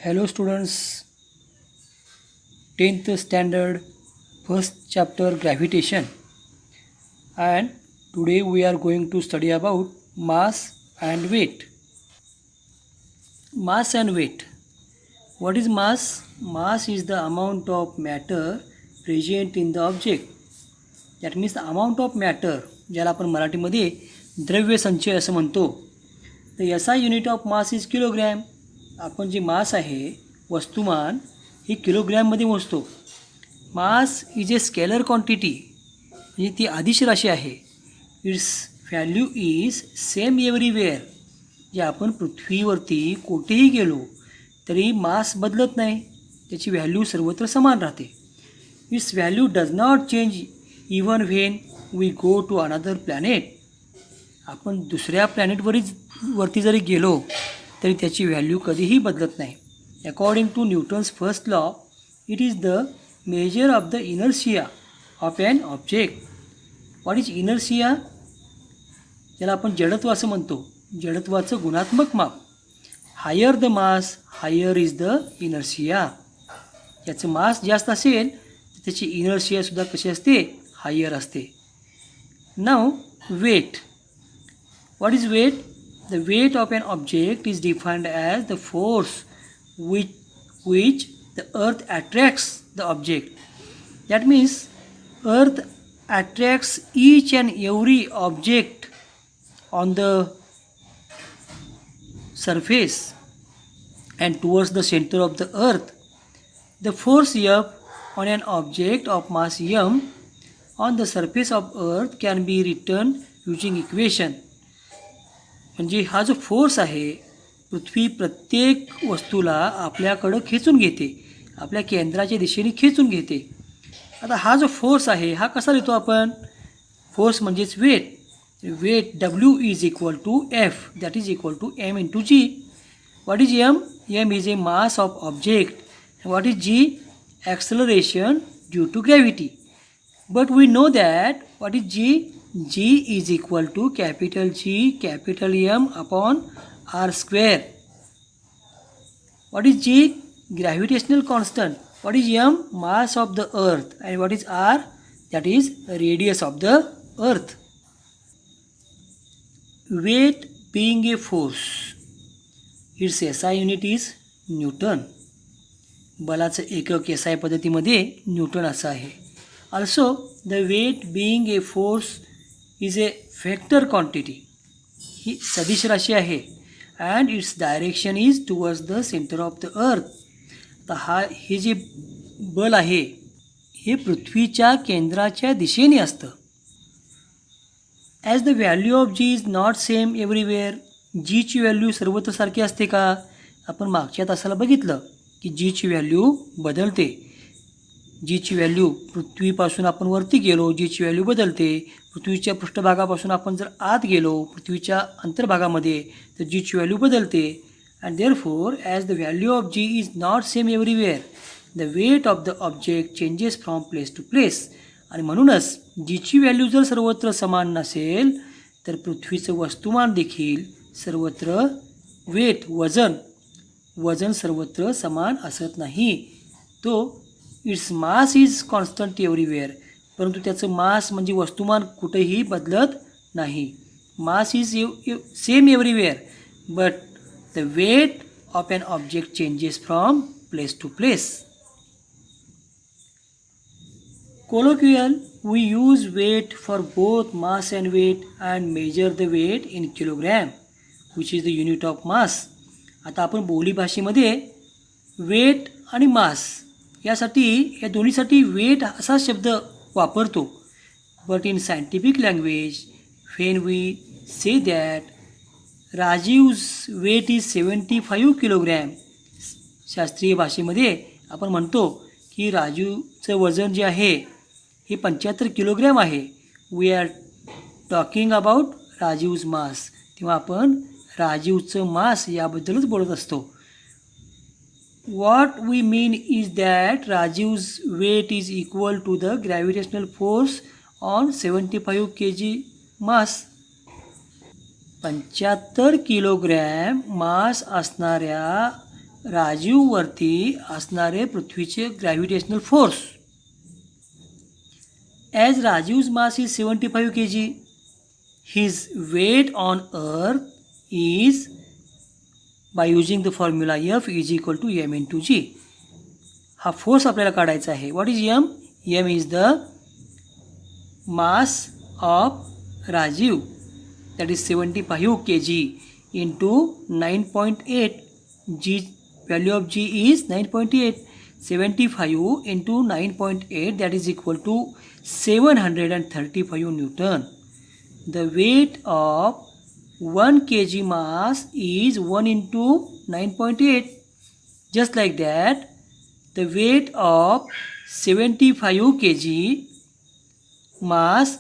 Hello students, 10th standard, first chapter gravitation, and today we are going to study about mass and weight. Mass and weight. What is mass? Mass is the amount of matter present in the object. That means the amount of matter, ज्याला आपण मराठीमध्ये द्रव्य संचय असं म्हणतो. The SI unit of mass is kilogram. आपण जे मास आहे वस्तुमान हे किलोग्रॅममध्ये मोजतो. Mass is a scalar quantity, म्हणजे ती अदिश राशी आहे. It's value is same everywhere. जे आपण पृथ्वीवरती कुठेही गेलो तरी मास बदलत नाही, त्याची व्हॅल्यू सर्वत्र समान राहते. Its value does not change even when we go to another planet. आपण दुसऱ्या वरती जरी गेलो तरी त्याची व्हॅल्यू कधीही बदलत नाही. According to Newton's first law, it is the measure of the inertia of an object. What is inertia? ज्याला आपण जडत्व असं म्हणतो, जडत्वाचं गुणात्मक माप. Higher the mass, higher is the inertia. याचं मास जास्त असेल तर त्याची इनर्शियासुद्धा कशी असते? हायर असते. नाव weight. What is weight? The weight of an object is defined as the force which the earth attracts the object. That means earth attracts each and every object on the surface and towards the center of the earth. The force F on an object of mass m on the surface of earth can be written using equation. म्हणजे हा जो force आहे, पृथ्वी प्रत्येक वस्तूला आपल्याकडं खेचून घेते, आपल्या केंद्राच्या दिशेने खेचून घेते. आता हा जो फोर्स आहे हा कसा लिहितो आपण? फोर्स म्हणजेच weight. Weight W is equal to F, that is equal to M into G. What is M? M is a mass of object. What is G? Acceleration due to gravity. But we know that what is G? G is equal to capital G capital M upon R square. What is G? Gravitational constant. What is M? Mass of the earth. And what is R? That is radius of the earth. Weight being a force, its SI unit is Newton. बलाचं एकक SI पद्धतीमध्ये Newton असं आहे. Also the weight being a force is a vector quantity. ही सदिश राशी आहे. and its direction is towards the center of the earth. आता हे जे बल आहे हे पृथ्वीच्या केंद्राच्या दिशेने असतं. As the value of G is not same everywhere. Gची व्हॅल्यू सर्वत्र सारखी असते का? आपण मागच्या तासाला बघितलं की Gची व्हॅल्यू बदलते. Gची व्हॅल्यू पृथ्वीपासून आपण वरती गेलो Gची व्हॅल्यू बदलते. पृथ्वीच्या पृष्ठभागापासून आपण जर आत गेलो पृथ्वीच्या अंतर्भागामध्ये तर Gची व्हॅल्यू बदलते. And therefore as the value of G is not same everywhere, the weight of the object changes from place to place. आणि म्हणूनच Gची व्हॅल्यू जर सर्वत्र समान नसेल तर पृथ्वीचं वस्तुमान देखील सर्वत्र वेट वजन सर्वत्र समान असत नाही. तो its mass is constant everywhere, परंतु त्याचं मास म्हणजे वस्तुमान कुठेही बदलत नाही. Mass is same everywhere but the weight of an object changes from place to place. Colloquial, we use weight for both mass and weight and measure the weight in kilogram, which is the unit of mass. आता आपण बोलीभाषेमध्ये weight आणि मास या दोन्हीसाठी weight असा शब्द वापरतो. But in scientific language when we say that Rajiv's weight is 75 kilogram. शास्त्रीय भाषेमध्ये आपण म्हणतो की राजूचं वजन जे आहे हे 75 किलोग्रॅम आहे. वी आर टॉकिंग अबाउट राजीव्स मास. तेव्हा आपण राजीवचं मास याबद्दलच बोलत असतो. What we mean is that Rajiv's weight is equal to the gravitational force on 75 kg mass. 75 kilogram mass असणाऱ्या राजीववरती असणारे पृथ्वीचे gravitational force. As Rajiv's mass is 75 kg, his weight on earth is, by using the formula F is equal to m into g. हा force आपल्याला काढायचा आहे. What is M? M is the mass of Rajeev, that is 75 kg into 9.8. G value of G is 9.8. 75 into 9.8, that is equal to 735 Newton. The weight of 1 kg mass is 1 into 9.8. Just like that, the weight of 75 kg mass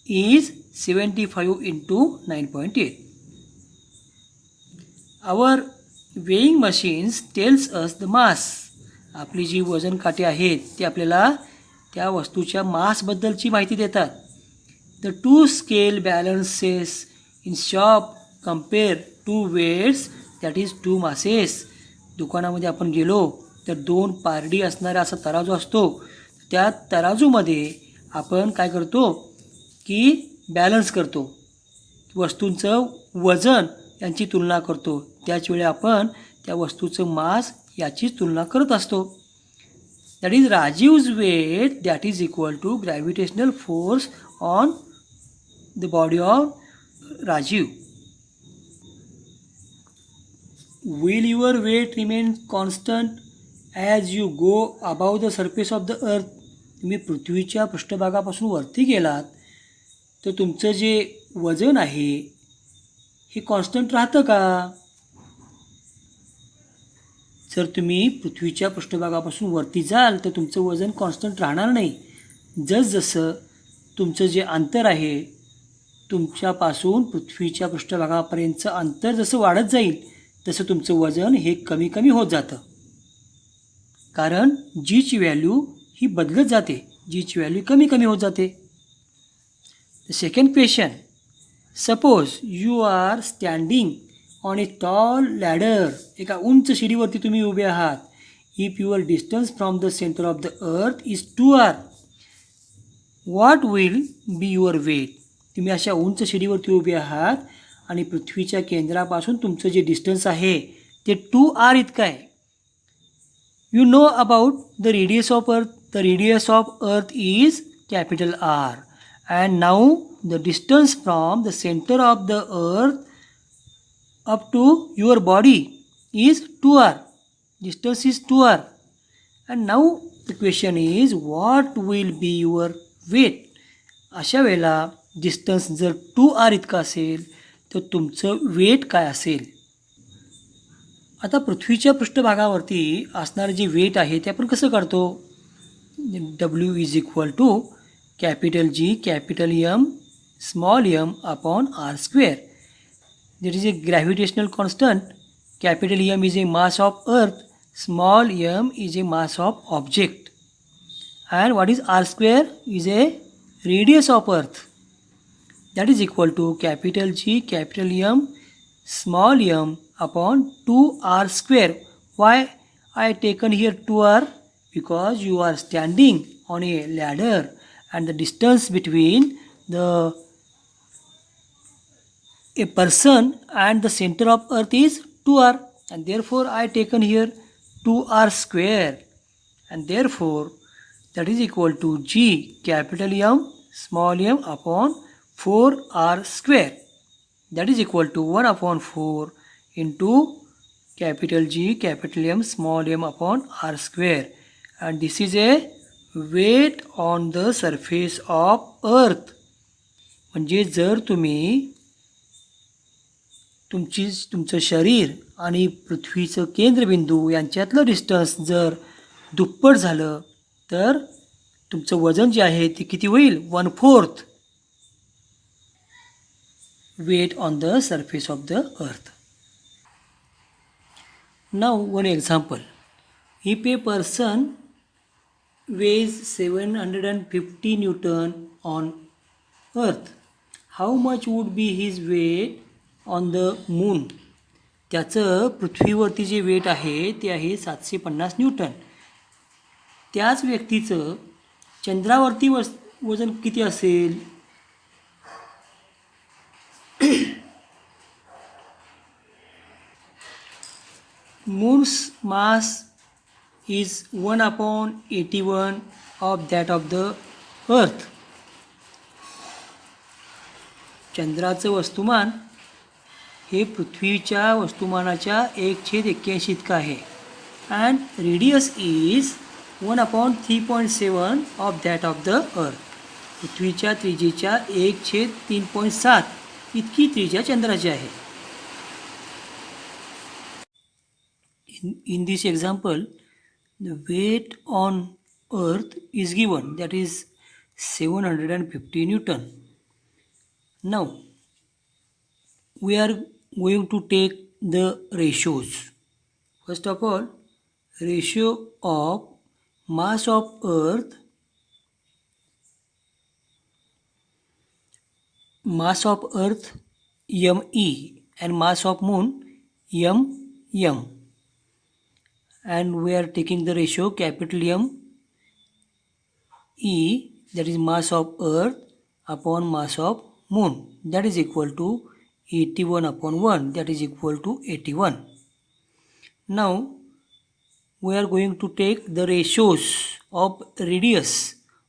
is 75 into 9.8. Our weighing machines tells us the mass. आपली जी वजन काटे आहेत ते आपल्याला त्या वस्तूच्या मासबद्दलची माहिती देतात. The two scale balances in shop compare two weights, that is two masses. दुकानामध्ये आपण गेलो तर दोन पारडी असणारा असा तराजू असतो. त्या तराजूमध्ये आपण काय करतो की बॅलन्स करतो, वस्तूंचं वजन यांची तुलना करतो. त्याचवेळी आपण त्या वस्तूचं मास याचीच तुलना करत असतो. That is Rajiv's weight that is equal to gravitational force on the body of Rajiv. Will your weight remain constant as you go above the surface of the earth. तुम्ही पृथ्वीच्या पृष्ठभागापासून वरती गेलात तर तुमचं जे वजन आहे हे कॉन्स्टंट राहतं का? जर तुम्ही पृथ्वीच्या पृष्ठभागापासून वरती जाल तर तुमचं वजन कॉन्स्टंट राहणार नाही. जसजसं तुमचं जे अंतर आहे तुमच्यापासून पृथ्वीच्या पृष्ठभागापर्यंतचं अंतर जसं वाढत जाईल तसं तुमचं वजन हे कमी कमी होत जातं. कारण जीची व्हॅल्यू ही बदलत जाते, जीची व्हॅल्यू कमी कमी होत जाते. The second question, suppose you are standing on a tall ladder. एका उंच शिडीवरती तुम्ही उभे आहात. If your distance from the centre of the earth is 2r, what will be your weight. तुम्ही अशा उंच शिडीवरती उभे आहात आणि पृथ्वीच्या केंद्रापासून तुमचं जे डिस्टन्स आहे ते 2r इतकं आहे. You know about the radius of earth. The radius of earth is capital R. And now the distance from the center of the earth up to your body is 2r. Distance is 2r. And now the question is, what will be your weight? अशा वेळेला distance जर 2r इतका असेल तर तुमचं weight काय असेल? आता पृथ्वीच्या पृष्ठभागावरती असणारे जे वेट आहे ते आपण कसं काढतो? W is equal to capital G, capital M, small m upon r square. There is a gravitational constant. Capital M is a mass of earth, small m is a mass of object. And what is r square? Is a radius of earth. That is equal to capital G, capital M, small m upon 2r square. Why I taken here 2r? Because you are standing on a ladder and the distance between a person and the center of earth is 2r, and therefore I taken here 2r square, and therefore that is equal to G capital M small m upon 4r square. That is equal to 1 upon 4 into capital G capital M small m upon r square, and this is a weight on the surface of earth. म्हणजे जर तुम्ही तुमचं शरीर आणि पृथ्वीचं केंद्रबिंदू यांच्यातलं distance जर दुप्पट झालं तर तुमचं वजन जे आहे ते किती होईल? 1/4 weight on the surface of the earth. Now one example. If a person weighs 750 Newton on earth, how much would be his weight on the moon? त्याचं पृथ्वीवरती जे वेट आहे ते आहे 750 न्यूटन. त्याच व्यक्तीचं चंद्रावरती वजन किती असेल? Moons mass is 1/81 of that of the earth. चंद्राचं वस्तुमान हे पृथ्वीच्या वस्तुमानाच्या 1/81 इतकं आहे. And radius is 1/3.7 of that of the अर्थ. पृथ्वीच्या त्रिज्येच्या 1/3.7 इतकी त्रिज्या चंद्राची आहे. In this example, the weight on earth is given, that is 750 Newton. Now we are going to take the ratios. First of all, ratio of mass of earth, ME, and mass of moon M. And we are taking the ratio capital M E, that is mass of earth upon mass of moon, that is equal to 81/1, that is equal to 81. Now we are going to take the ratios of radius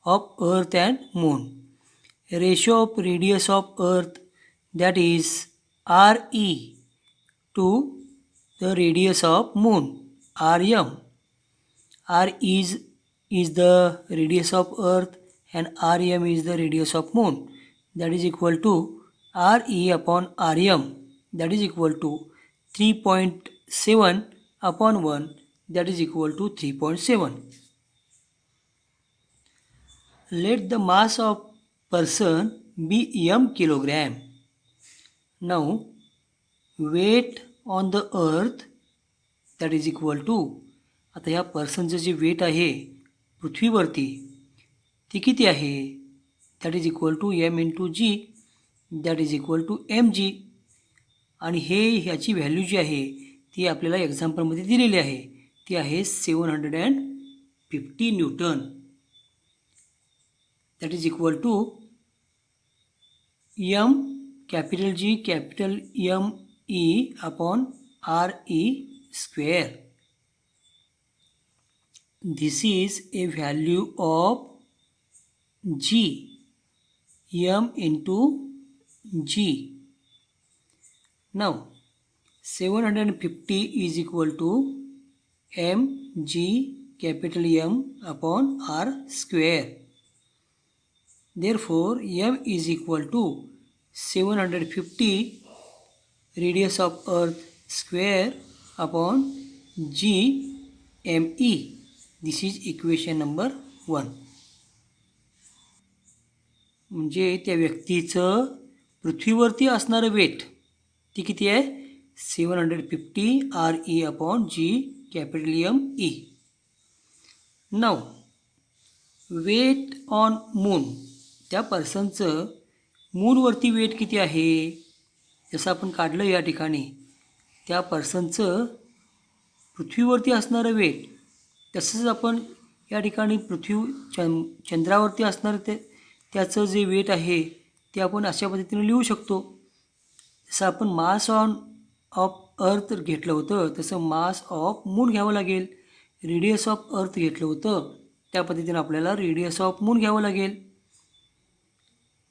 of earth and moon. Ratio of radius of earth, that is RE, to the radius of moon, RM. R is the radius of earth and RM is the radius of moon, that is equal to RE upon RM, that is equal to 3.7/1, that is equal to 3.7. Let the mass of person be M kilogram. Now weight on the earth, that is equal to, आता ह्या पर्सनचं जे weight आहे पृथ्वीवरती ती किती आहे? That is equal to M/G, that is equal to MG. आणि ह्याची व्हॅल्यू जी आहे ती आपल्याला एक्झाम्पलमध्ये दिलेली आहे, ती आहे 750 newton. That is equal to M capital G capital ME upon RE square. This is a value of G, M into G. Now 750 is equal to mg capital M upon R square. Therefore M is equal to 750 radius of earth square upon G ME. This is equation number 1. म्हणजे त्या व्यक्तीचं पृथ्वीवरती असणारं weight ती किती आहे? 750 RE upon G capital ME. Now weight on moon, त्या पर्सनचं मूनवरती वेट किती आहे? जसं आपण काढलं या ठिकाणी त्या पर्सनचं पृथ्वीवरती असणारं वेट, तसंच आपण या ठिकाणी चंद्रावरती असणारं त्याचं जे वेट आहे ते आपण अशा पद्धतीने लिहू शकतो. जसं आपण मास ऑफ अर्थ घेतलं होतं तसं मास ऑफ मून घ्यावं लागेल. रेडियस ऑफ अर्थ घेतलं होतं त्या पद्धतीने आपल्याला रेडियस ऑफ मून घ्यावं लागेल.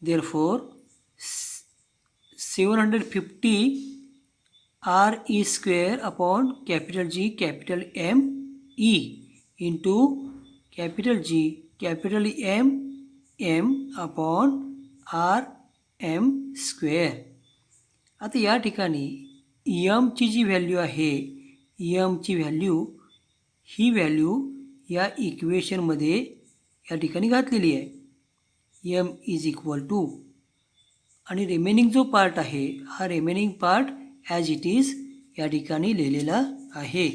Therefore 750 RE square upon capital G capital ME into capital G capital M upon RM square. आता या ठिकाणी ची जी व्हॅल्यू आहे, ची व्हॅल्यू ही व्हॅल्यू या इक्वेशनमध्ये या ठिकाणी घातलेली आहे. M इज इक्वल टू आणि रिमेनिंग जो पार्ट आहे हा remaining part as it is या ठिकाणी लिहिलेला आहे.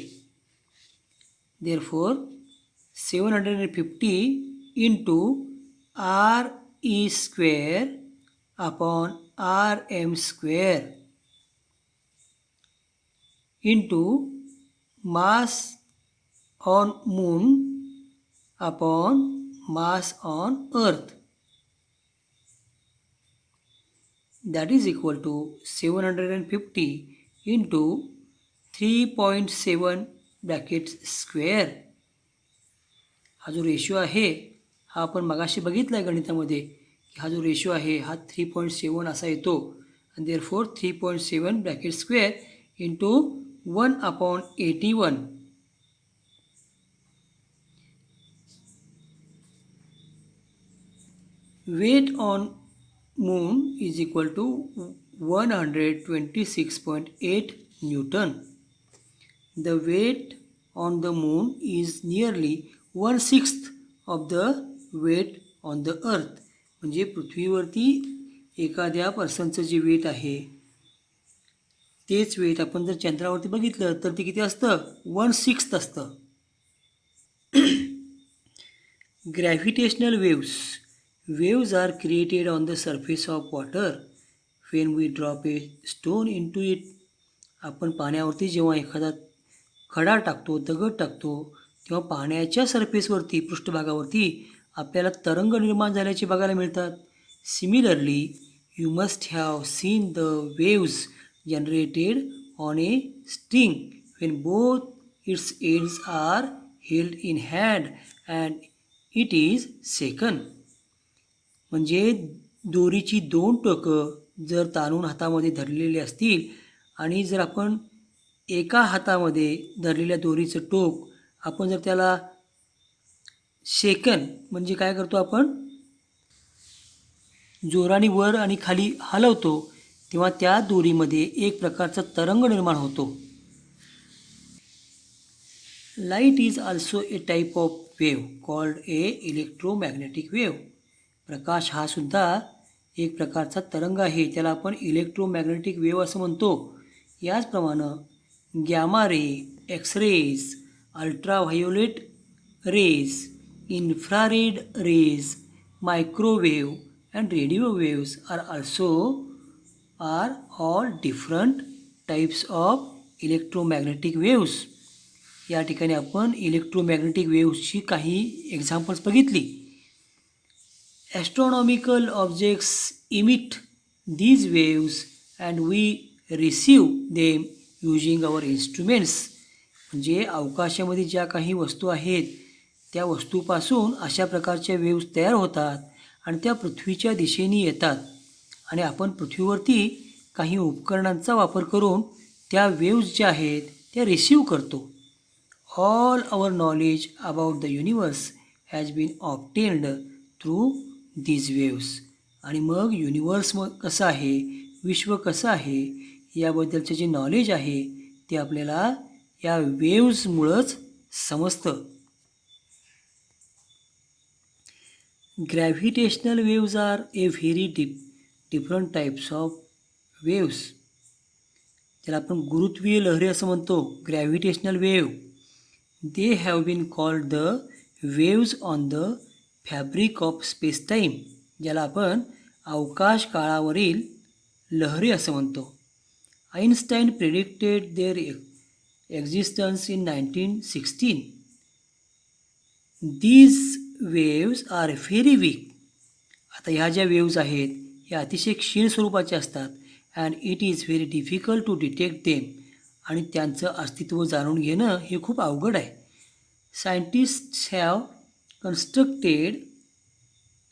Therefore 750 into RE square upon RM square. into mass on moon upon mass on earth. That is equal to 750 into 3.7 brackets square. हा जो रेशो आहे हा आपण मगाशी बघितला आहे गणितामध्ये की हा जो रेशो आहे हा 3.7 असा येतो आणि therefore 3.7 bracket square into 1/81. Weight on moon is equal to 126.8 Newton. The weight on the moon is nearly 1/6 of the weight on the earth. म्हणजे पृथ्वीवरती एखाद्या पर्सनचं जे वेट आहे तेच वेट आपण जर चंद्रावरती बघितलं तर ते किती असतं? 1/6 असतं. Gravitational waves. Waves are created on the surface of water when we drop a stone into it. आपण पाण्यावरती जेव्हा एखादा खडा टाकतो, दगड टाकतो, तेव्हा पाण्याच्या सरफेसवरती, पृष्ठभागावरती आपल्याला तरंग निर्माण झाल्याचे बघायला मिळतात. Similarly you must have seen the waves generated on a string when both its ends are held in hand and it is shaken. म्हणजे दोरीची 2 टोकं जर ताणून हातामध्ये धरलेली असतील आणि जर आपण एका हातामध्ये धरलेल्या दोरीचं टोक आपण जर त्याला शेकन म्हणजे काय करतो आपण जोराने वर आणि खाली हलवतो तेव्हा त्या दोरीमध्ये एक प्रकारचा तरंग निर्माण होतो. Light is also a type of wave called a electromagnetic wave. प्रकाश हा सुद्धा एक प्रकारचा तरंग आहे, त्याला आपण इलेक्ट्रोमॅग्नेटिक वेव्ह असं म्हणतो. याचप्रमाणे gamma ray, X-rays, ultraviolet rays, infrared rays, microwave and radio waves are all different types of electromagnetic waves. या ठिकाणी आपण इलेक्ट्रोमॅग्नेटिक वेव्सची काही एक्झाम्पल्स बघितली. Astronomical objects emit these waves and we receive them using our instruments. म्हणजे अवकाशामध्ये ज्या काही वस्तू आहेत त्या वस्तूपासून अशा प्रकारच्या वेव्स तयार होतात आणि त्या पृथ्वीच्या दिशेने येतात आणि आपण पृथ्वीवरती काही उपकरणांचा वापर करून त्या वेव्स ज्या आहेत त्या रिसीव्ह करतो. All our knowledge about the universe has been obtained through these waves. आणि मग युनिवर्स कसं आहे, विश्व कसं आहे याबद्दलचं जे नॉलेज आहे ते आपल्याला या वेव्समुळंच समजतं. Gravitational waves are a very different types of waves. त्याला आपण गुरुत्वीय लहरी असं म्हणतो, gravitational wave. They have been called the waves on the fabric of space-time. ज्याला आपण अवकाश काळावरील लहरी असं म्हणतो. Einstein predicted their existence in 1916. These waves are very weak. आता ह्या ज्या वेव्स आहेत ह्या अतिशय क्षीण स्वरूपाच्या असतात and it is very difficult to detect them. आणि त्यांचं अस्तित्व जाणून घेणं हे खूप अवघड आहे. Scientists have constructed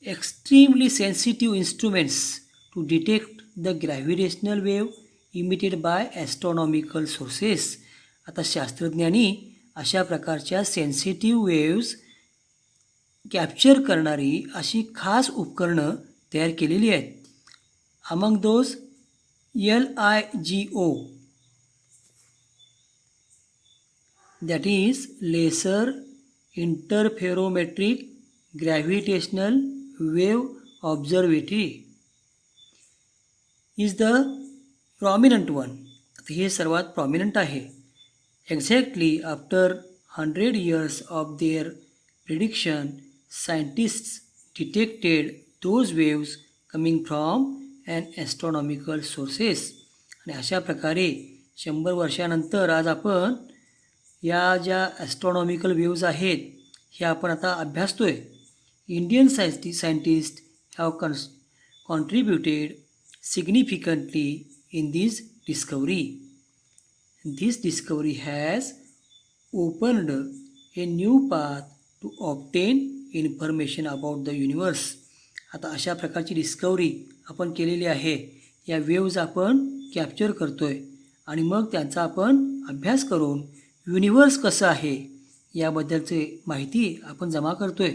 extremely sensitive instruments to detect the gravitational wave emitted by astronomical sources. आता शास्त्रज्ञांनी अशा प्रकारच्या सेन्सिटिव्ह वेव्स कॅप्चर करणारी अशी खास उपकरणं तयार केलेली आहेत. Among those LIGO, that is Laser Interferometric Gravitational Wave Observatory, is the prominent one. आता हे सर्वात प्रॉमिनंट आहे. Exactly after 100 years of their prediction, scientists detected those waves coming from an astronomical sources. आणि अशा प्रकारे 100 वर्षानंतर आज आपण या ज्या ॲस्ट्रॉनॉमिकल वेव्ज आहेत ह्या आपण आता अभ्यासतोय. Indian scientist have contributed significantly in this discovery. This discovery has opened a new path to obtain information about the universe. आता अशा प्रकारची डिस्कवरी आपण केलेली आहे. या वेव्ज आपण कॅप्चर करतोय आणि मग त्यांचा आपण अभ्यास करून युनिवर्स कसं आहे याबद्दलची माहिती आपण जमा करतोय.